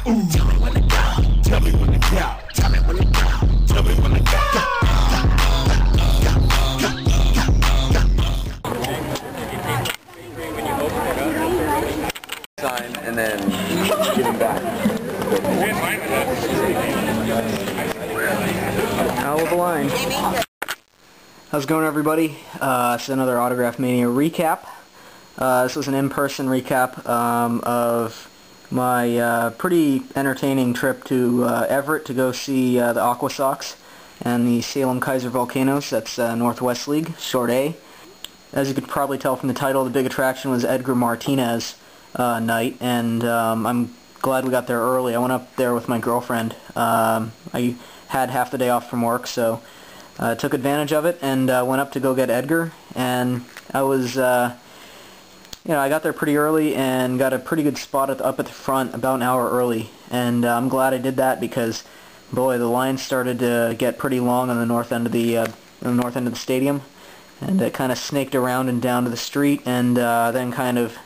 Tell me when to go. Tell me when to go. Tell me when to go. Tell me when to go. Sign and then give him back. Out of the line. How's it going, everybody? It's another Autograph Mania recap. This was an in-person recap of my pretty entertaining trip to Everett to go see the AquaSox and the Salem-Keizer Volcanoes. That's Northwest League, short A. As you could probably tell from the title, the big attraction was Edgar Martinez night, and I'm glad we got there early. I went up there with my girlfriend. I had half the day off from work, so I took advantage of it and went up to go get Edgar. And I was, I got there pretty early and got a pretty good spot up at the front about an hour early. And I'm glad I did that because, boy, the line started to get pretty long on the north end of the stadium, and it kind of snaked around and down to the street, and then kind of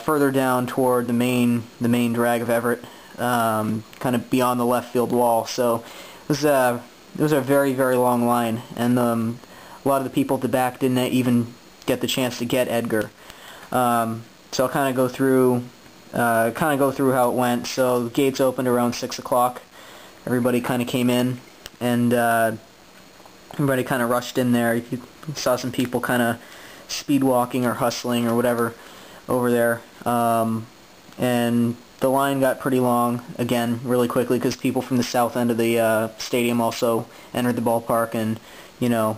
further down toward the main drag of Everett, kind of beyond the left field wall. So it was a very, very long line, and a lot of the people at the back didn't even get the chance to get Edgar. So I'll kind of go through how it went. So the gates opened around 6 o'clock. Everybody kind of came in, and everybody kind of rushed in there. You saw some people kind of speed walking or hustling or whatever over there, and the line got pretty long again really quickly because people from the south end of the stadium also entered the ballpark and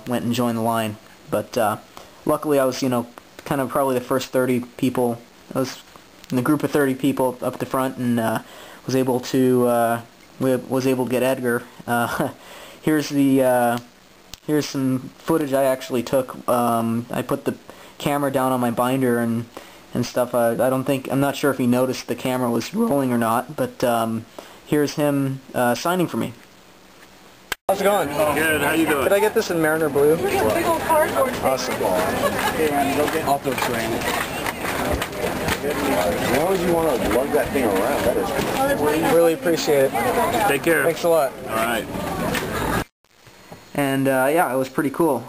went and joined the line. But luckily I was kind of probably the first 30 people. I was in the group of 30 people up the front, and was able to get Edgar. Here's some footage I actually took. I put the camera down on my binder and stuff. I'm not sure if he noticed the camera was rolling or not, but here's him signing for me. How's it going? Good, how you doing? Could I get this in Mariner Blue? Awesome. Off the train. As long as you want to lug that thing around, that is. Really appreciate it. Take care. Thanks a lot. Alright. And yeah, it was pretty cool.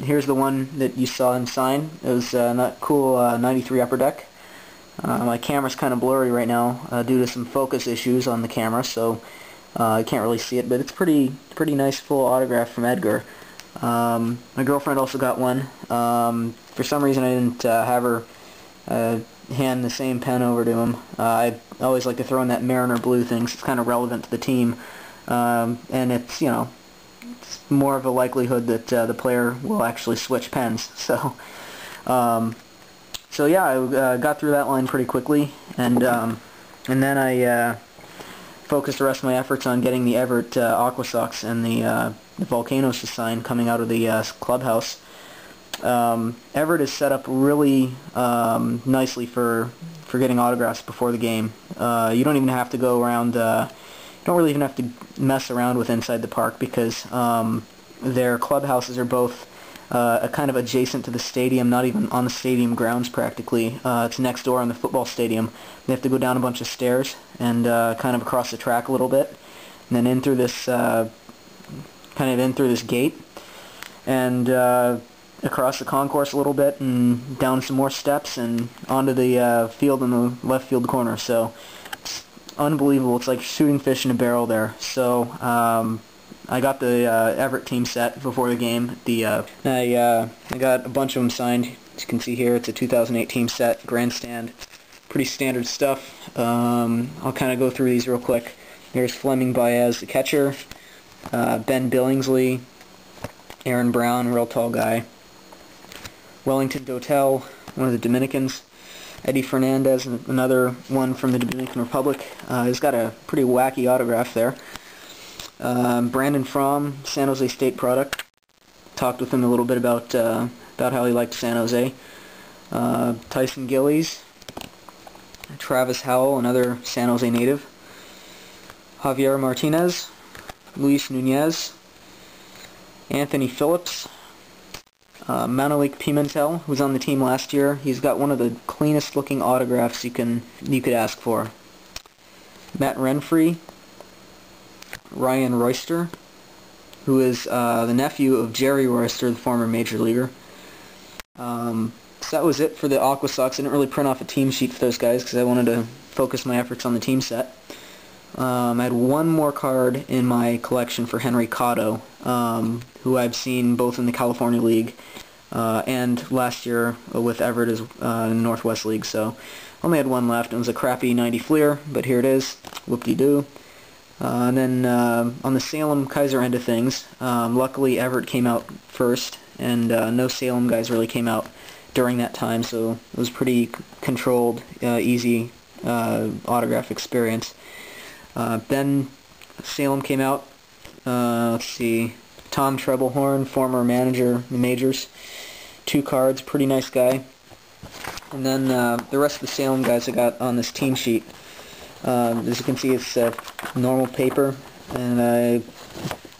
Here's the one that you saw him sign. It was that cool 93 Upper Deck. My camera's kind of blurry right now due to some focus issues on the camera, so I can't really see it, but it's pretty nice full autograph from Edgar. My girlfriend also got one. For some reason I didn't have her hand the same pen over to him. I always like to throw in that Mariner Blue thing, so it's kind of relevant to the team, and it's it's more of a likelihood that the player will actually switch pens. So yeah, I got through that line pretty quickly, and then I focused the rest of my efforts on getting the Everett AquaSox and the Volcanoes to sign coming out of the clubhouse. Everett is set up really nicely for getting autographs before the game. You don't even have to go around. You don't really even have to mess around with inside the park because their clubhouses are both kind of adjacent to the stadium, not even on the stadium grounds practically. It's next door on the football stadium. They have to go down a bunch of stairs and kind of across the track a little bit, and then in through this gate, and across the concourse a little bit, and down some more steps, and onto the field in the left field corner. So it's unbelievable. It's like shooting fish in a barrel there. So I got the Everett team set before the game. I got a bunch of them signed. As you can see here, it's a 2008 team set, grandstand. Pretty standard stuff. I'll kind of go through these real quick. There's Fleming Baez, the catcher. Ben Billingsley. Aaron Brown, real tall guy. Wellington Dotel, one of the Dominicans. Eddie Fernandez, another one from the Dominican Republic. He's got a pretty wacky autograph there. Brandon Fromm, San Jose State product. Talked with him a little bit about how he liked San Jose. Tyson Gillies. Travis Howell, another San Jose native. Javier Martinez. Luis Nunez. Anthony Phillips. Manalik Pimentel, who was on the team last year. He's got one of the cleanest looking autographs you could ask for. Matt Renfree, Ryan Royster, who is the nephew of Jerry Royster, the former major leaguer. So that was it for the AquaSox. I didn't really print off a team sheet for those guys because I wanted to focus my efforts on the team set. I had one more card in my collection for Henry Cotto, who I've seen both in the California League and last year with Everett in the Northwest League. So only had one left. It was a crappy 90 Fleer, but here it is. Whoop-de-doo. And then on the Salem-Keizer end of things, luckily Everett came out first, and no Salem guys really came out during that time, so it was pretty controlled, easy autograph experience. Then Salem came out. Let's see, Tom Treblehorn, former manager in the majors. 2 cards, pretty nice guy. And then the rest of the Salem guys I got on this team sheet. As you can see, it's normal paper, and I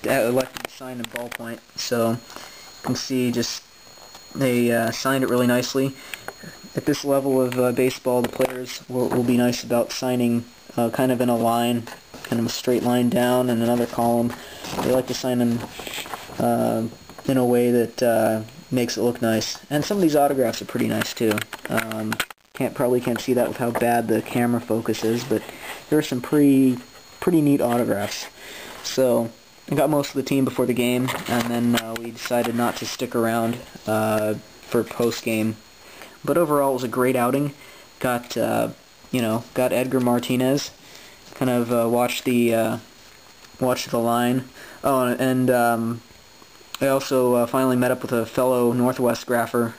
elected to sign in ballpoint. So you can see just they signed it really nicely. At this level of baseball, the players will be nice about signing kind of in a line, kind of a straight line down and another column. They like to sign them in a way that makes it look nice. And some of these autographs are pretty nice too. Probably can't see that with how bad the camera focus is, but there are some pretty neat autographs. So I got most of the team before the game, and then we decided not to stick around for post-game. But overall, it was a great outing. Got got Edgar Martinez. Kind of watched the line. Oh, and I also finally met up with a fellow Northwest grapher,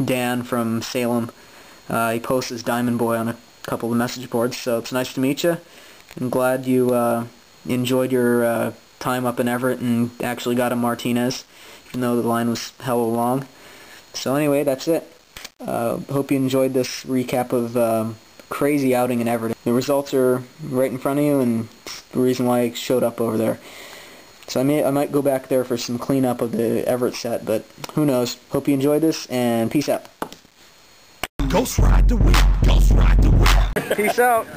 Dan from Salem. He posts his Diamond Boy on a couple of message boards, so it's nice to meet you. I'm glad you enjoyed your time up in Everett and actually got a Martinez, even though the line was hella long. So anyway, that's it. Hope you enjoyed this recap of crazy outing in Everett. The results are right in front of you, and the reason why I showed up over there. So I might go back there for some cleanup of the Everett set, but who knows. Hope you enjoyed this, and peace out. Ghost ride the wind. Ghost ride the wind. Peace out.